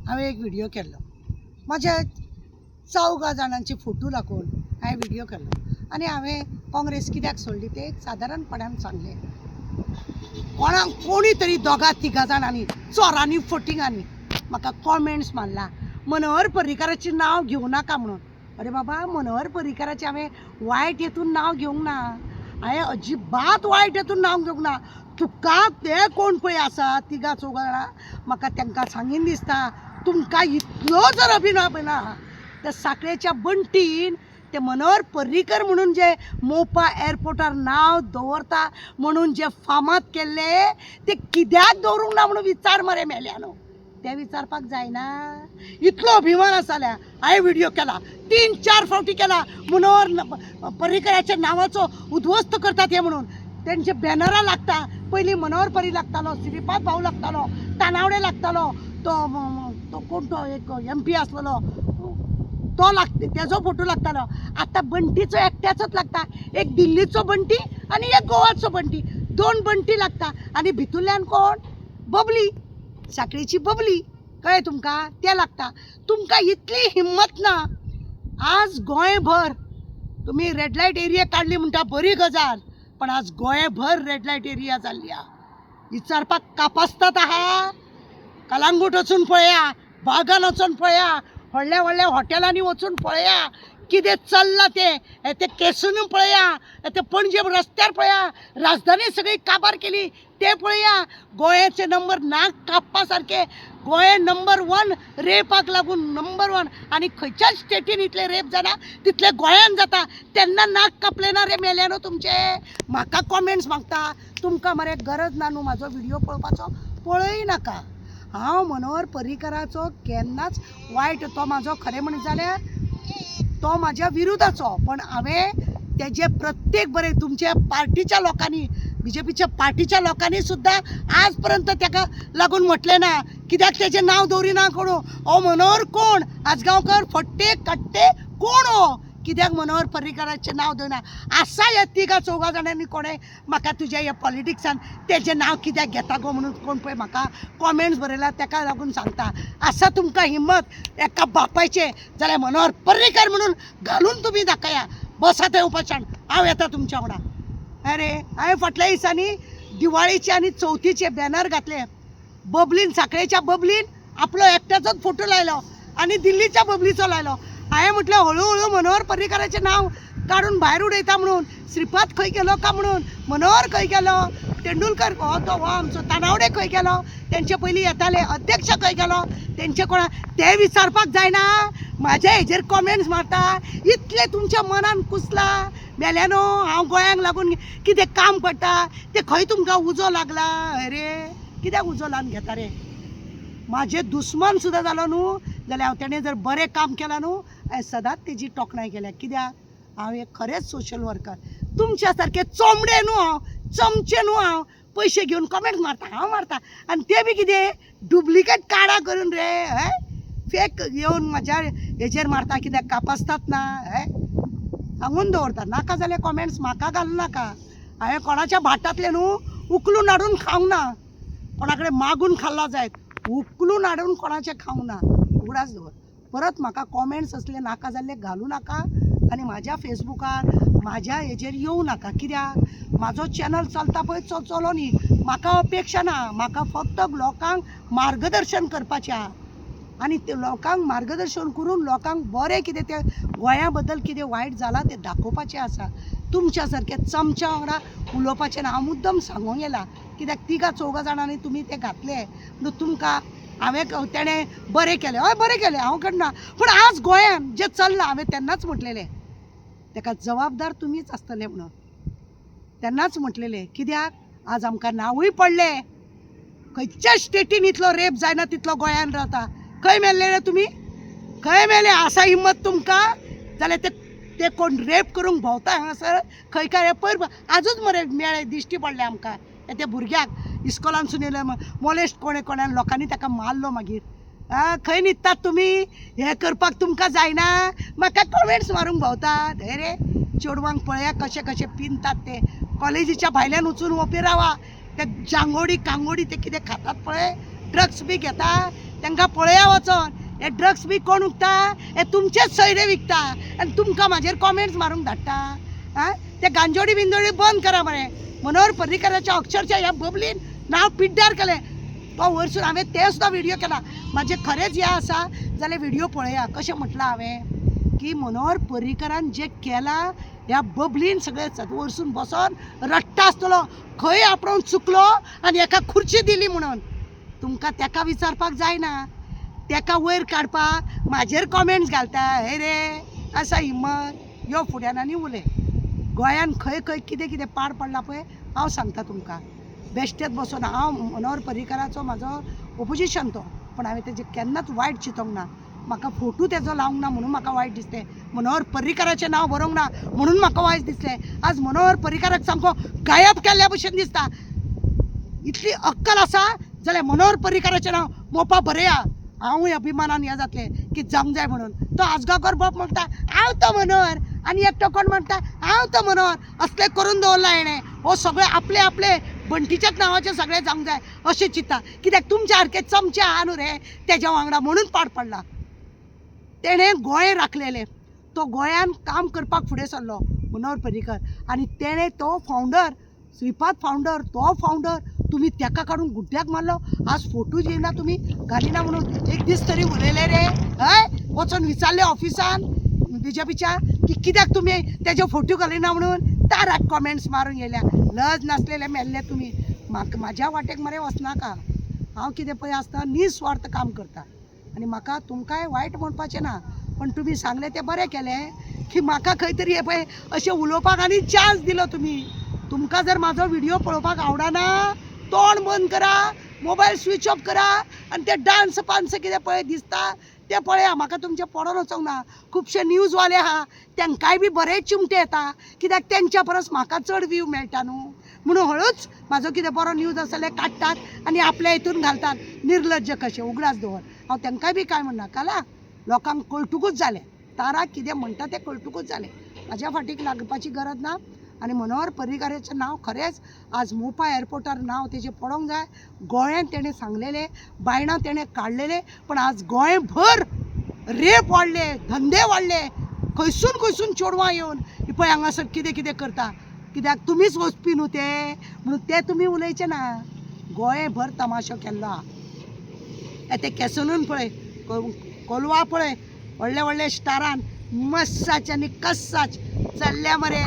हांवें एक व्हिडिओ केल्लो माझ्या 4 जाणांचे फोटो लागून हांवें व्हिडिओ केल्लो आनी हांवें काँग्रेस कित्याक सोडली ते सादारणपणान सांगलें. कोणाक कोणी तरी 2-3 जाणांनी चोरांनी फटिंगांनी म्हाका कॉमेंट्स मारला मनोहर पर्रीकाराचें नांव घेवं नाका म्हणून. अरे बाबा, मनोहर पर्रीकाराचें हांवें वायट हेतून नांव घेवंक ना, हांवें अजिबात वायट हेतून नांव घेवंक ना. तुका ते कोण पळय आसा 3-4 जाणां म्हाका तांकां सांगीन दिसता तुमकां इतलो जर अभिनव ना त्या साखळेच्या बंटीन ते मनोहर पर्रीकर म्हणून जे मोपा एअरपोर्टार नांव दवरता म्हणून जे फामाद केल्ले ते कित्याक दवरूंक ना म्हणून विचार मरे मेल्यानो. ते विचारपाक जायना. इतलो अभिमान आसल्या हांवें व्हिडिओ केला 3-4 फावटी केला मनोहर पर्रीकराच्या नांवाचो उद्ध्वस्त करतात हे म्हणून. त्यांचे बॅनरां लागता. पयलीं मनोहर पर्री लागतालो, श्रीपाद भाऊ लागतालो, तानावडे लागतालो, तो कोण तो एक MP आसलेलो तो लागता, तेजो फोटो लागतालो. आतां बंटीचो एकट्याचोच लागता. एक दिल्लीचो बंटी आनी एक गोवाचो बंटी, 2 बंटी लागता. आनी भितुरल्यान कोण? बबली, साखळेची बबली, कळ्ळें तुमकां? ते लागता. तुमकां इतली हिम्मत ना. आज गोंयभर तुमी रेड लायट एरिया काडली म्हणटा बरी गजाल, पण आज गोंयभर रेड लायट एरिया जाल्ली आहा. विचारपाक कापासतात आहा. कलांगूट वचून पळया, बागान वचून पळया, व्हडल्या व्हडल्या हॉटेलांनी वचून पळया कितें चल्लां ते केसून पळया, ते पणजे रस्त्यार पळया, राजधानी सगळी काबार केली ते पळया. गोंयाचे नंबर नाक कापपा सारके. गोंय नंबर 1 रेपाक लागून नंबर 1. आनी खंयच्याच स्टेटीन इतले रेप जाना तितले गोंयान जाता. तेन्ना नाक कापले ना रे मेल्यानो तुमचे. म्हाका कॉमेंट्स मागता. तुमकां मरे गरज ना न्हू म्हाजो व्हिडिओ पळोवपाचो, पळय नाका. हांव मनोहर पर्रीकाराचो केन्नाच वायट, तो म्हाजो खरें म्हणत जाल्यार तो म्हाज्या विरोधाचो, पण हांवें तेजे प्रत्येक बरें तुमच्या पार्टीच्या लोकांनी, BJPच्या पार्टीच्या लोकांनी सुद्दां आज पर्यंत ताका लागून म्हटलें ना. कित्याक तेजें नांव दवरिना कोण. हो मनोहर कोण? आजगांवकर फट्टे कट्टे कोण हो? कित्याक मनोहर पर्रीकाराचें नांव दवरिना? आसा ह्या 3-4 जाणांनी कोणें म्हाका तुज्या ह्या पॉलिटिक्सान तेजें नांव कित्याक घेता गो म्हणून कोण पळय म्हाका कॉमेंट्स बरयला ताका लागून सांगता. आसा तुमकां हिम्मत एका बापायचे जाल्यार मनोहर पर्रीकर म्हणून घालून तुमी दाखया. बसा थंय उपाशान, हांव येता तुमच्या वांगडा. अरे हांवें फाटल्या दिसांनी दिवाळीचे आनी चवथीचे बॅनर घातले. बबलीन, साखळेच्या बबलीन आपलो एकट्याचोच फोटो लायलो आनी दिल्लीच्या बबलीचो लायलो. हांवें म्हटलें हळू मनोहर पर्रीकाराचें नांव काडून भायर उडयता म्हणून. श्रीपाद खंय गेलो काय म्हणून, मनोहर खंय गेलो, तेंडुलकर हो तो आमचो तानावडे खंय गेलो, तेंचे पयलीं येताले अध्यक्ष खंय गेलो, तेंचे कोणा ते विचारपाक जायना. म्हाज्या हेजेर कॉमेंट्स मारता. इतले तुमच्या मनान कुसला मेल्यानो. हांव गोंयांक लागून कितें काम करता ते खंय तुमकां उजो लागला. अरे कित्याक उजो लावन घेता रे? म्हाजे दुस्मन सुद्दां जालो न्हू जाल्यार तेणें जर बरें काम केलां न्हू हांवें सदांच तेजी तोखणाय केल्या. कित्याक हांव एक खरेंच सोशल वर्कर. तुमच्या सारके चोमडे न्हू हांव, चमचे न्हू हांव. पयशे घेवन कमेंट मारता, हांव मारता. आनी ते बी कितें डुप्लिकेट कार्डां करून रे, फेक येवन म्हाज्या हेजेर मारता. कित्याक कापासतात ना, सांगून दवरता. नाका जाल्यार कॉमेंट्स म्हाका घालूं नाका. हांवें कोणाच्या भाटांतले न्हू उखलून हाडून खावंक ना. कोणा कडेन मागून खाल्ला जायत, उखलून हाडून कोणाचें खावंक ना. उगडास दवर. परत म्हाका कॉमेंट्स असले नाका जाल्ले घालूं नाका आनी म्हाज्या फेसबुकार म्हाज्या हेजेर येवं नाका. कित्याक म्हाजो चॅनल चलता पळय चलो न्ही. म्हाका अपेक्षा ना. म्हाका फक्त लोकांक मार्गदर्शन करपाचें आहा आनी ते लोकांक मार्गदर्शन करून लोकांक बरें कितें तें गोंया बद्दल कितें वायट जालां तें दाखोवपाचें आसा. तुमच्या सारक्या चमच्या वांगडा उलोवपाचें ना. हांव मुद्दम सांगूंक येला. कित्याक 3-4 जाणांनी तुमी ते घातले तुमकां हांवें तेणें बरें केलें, हय बरें केलें, हांव करना. पूण आज गोंयान जें चल्लां हांवें तेन्नाच म्हटलेलें ताका जबाबदार तुमीच आसतले म्हणून. तेन्नाच म्हटलेलें. कित्याक आज आमकां नांवूय पडलें. खंयच्या स्टेटीन इतलो रेप जायना तितलो गोंयान रावता. खंय मेल्ले रे तुमी? खंय मेले? आसा हिम्मत तुमकां जाल्यार ते कोण रेप करूंक भोंवता हांगासर खंय काय पयर आजूच मरे मेळे दिश्टी पडले आमकां. त्या भुरग्याक इस्कॉलानसून येयले मोलेस्ट कोणान लोकांनी ताका मारलो. मागीर खंय न्हिदतात तुमी? हें करपाक तुमकां जायना. म्हाका कॉमेंट्स मारूंक भोंवतात. रे चेडवांक पळया कशे कशे पिनतात ते. कॉलेजीच्या भायल्यान वचून ओपे रावा. ते जांगोडी कांगोडी ते कितें खातात पळय, ड्रग्स बी घेता. तांकां पळया वचोन हे ड्रग्स बी कोण विकता, हे तुमचेच सयरे विकता आनी तुमकां म्हाजेर कॉमेंट्स मारूंक धाडटा. आं ते गांजोडी बिंजोडी बंद करा मरे. मनोहर पर्रीकाराच्या अक्षरशः ह्या बबलीन नांव पिड्ड्यार केलें. तो वयरसून हांवें ते सुद्दां व्हिडिओ केला. म्हाजें खरेंच हें आसा जाल्यार व्हिडिओ पळया. कशें म्हटलां हांवें की मनोहर पर्रीकारान जें केलां ह्या बबलीन सगळें वयरसून बसोन रडटा आसतलो खंय आपणून चुकलो आनी एका खुर्ची दिली म्हणून. तुमकां तेका विचारपाक जायना, तेका वयर काडपाक म्हाजेर कॉमेंट्स घालता. हे रे आसा हिम्मत यो फुड्यान आनी उलय. गोंयान खंय खंय कितें कितें पाड पडला पळय हांव सांगता तुमकां. बेश्टेत बसून हांव मनोहर पर्रीकाराचो म्हाजो ओपोजिशन तो, पण हांवें तेजें केन्नाच वायट चिंतोंक ना. म्हाका फोटू तेजो लावंक ना म्हणून म्हाका वायट दिसलें. मनोहर पर्रीकाराचें नांव बरोवंक ना म्हणून म्हाका वायट दिसलें. आज मनोहर पर्रीकाराक सामको गायब केल्ल्या भशेन दिसता. इतली अक्कल आसा जाल्यार मनोहर पर्रीकाराचें नांव मोपा बरया. हांवूय अभिमानान हें जातलें की जावंक जाय म्हणून. तो आजगांवकर बाब म्हणटा हांव तो मनोहर आनी एकटो कोण म्हणटा हांव तो मनोहर. असलें करून दवरला हेणें. हो सगळे आपले आपले बंटीच्याच नांवाचें सगळें जावंक जाय अशें चिंतता. कित्याक तुमच्या सारके चमचे आहा न्हू रे तेज्या वांगडा म्हणून पाड पडला. तेणें गोंय राखलेलें. तो गोंयान काम करपाक फुडें सरलो मनोहर पर्रीकर आनी तेणें तो फावंडर श्रीपाद फावंडर तो फावंडर तुमी तेका काडून गुड्ड्याक मारलो. आज फोटो येयना तुमी घालिना म्हणून. एक दीस तरी उलयले रे हय वचोन विचारलें ऑफिसान बीजेपीच्या की कित्याक तुमी तेजो फोटो घालिना म्हणून. ताराक कॉमेंट्स मारूंक येयल्या. लज नासलेले मेल्ले तुमी. म्हाज्या वाटेक मरे वचनाका. हांव कितें पळय आसता निस्वार्थ काम करता आनी म्हाका तुमकांय वायट म्हणपाचें ना. पण तुमी सांगलें तें बरें केलें की म्हाका खंय तरी हे पळय अशें उलोवपाक आनी चान्स दिलो तुमी. तुमकां जर म्हाजो व्हिडिओ पळोवपाक आवडना तोंड बंद करा, मोबायल स्विच ऑफ करा आनी ते डान्स पान्स कितें पळय दिसता ते पळया. म्हाका तुमचें पडोन वचोंक ना. खुबशे न्यूजवाले आहा तांकांय बी बरे चिमटे येता कित्याक तेंच्या परस म्हाका चड व्ह्यू मेळटा न्हू म्हणून हळूच म्हाजो कितें बरो न्यूज आसले काडटात आनी आपल्या हितून घालतात. निर्लज्ज कशें उगडास दवर. हांव तांकांय बी कांय म्हणना काला लोकांक कळटुकूच जालें. ताराक कितें म्हणटा तें कळटुकूच जालें. म्हाज्या फाटीक लागपाची गरज ना. आनी मनोहर पर्रीकाराचें नांव खरेंच आज मोपा एअरपोर्टार नांव तेजें पडोंक जाय. गोंयांत तेणें सांगलेलें बायणां तेणें काडलेलें पण आज गोंयभर रेप वाडले, धंदे वाडले. खंयसून खंयसून चेडवां येवन पळय हांगासर कितें कितें करता. कित्याक तुमीच वचपी न्हू ते म्हणून ते तुमी उलयचे ना. गोंयभर तमाशो केल्लो आहा. ते केसनून पळय कोलवा पळय व्हडले व्हडले स्टारान मस्साचे आनी कस्साच चल्ल्या मरे.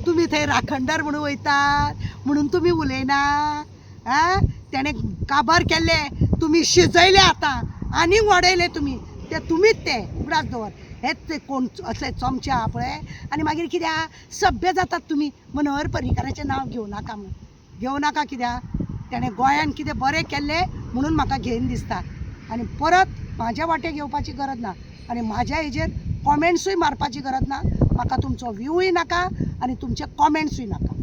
तुमी थंय राखणदार म्हणून वयतात म्हणून तुमी उलयना. आं तेणें काबार केल्ले तुमी शिजयले आतां आनीक वाडयले तुमी. ते तुमीच ते उगडास दवर. हेच ते कोण असले चमचे आहा पळय आनी मागीर कित्याक सभ्य जातात तुमी. मनोहर पर्रीकाराचें नांव घेवं नाका म्हणून. घेवं नाका कित्याक तेणें गोंयान कितें बरें केल्लें म्हणून म्हाका घेयन दिसता. आनी परत म्हाज्या वाटेक येवपाची गरज ना आनी म्हाज्या हेजेर कॉमेंट्सूय मारपाची गरज ना. म्हाका तुमचो व्ह्यूय नाका आनी तुमचे कॉमेंट्सूय नाका.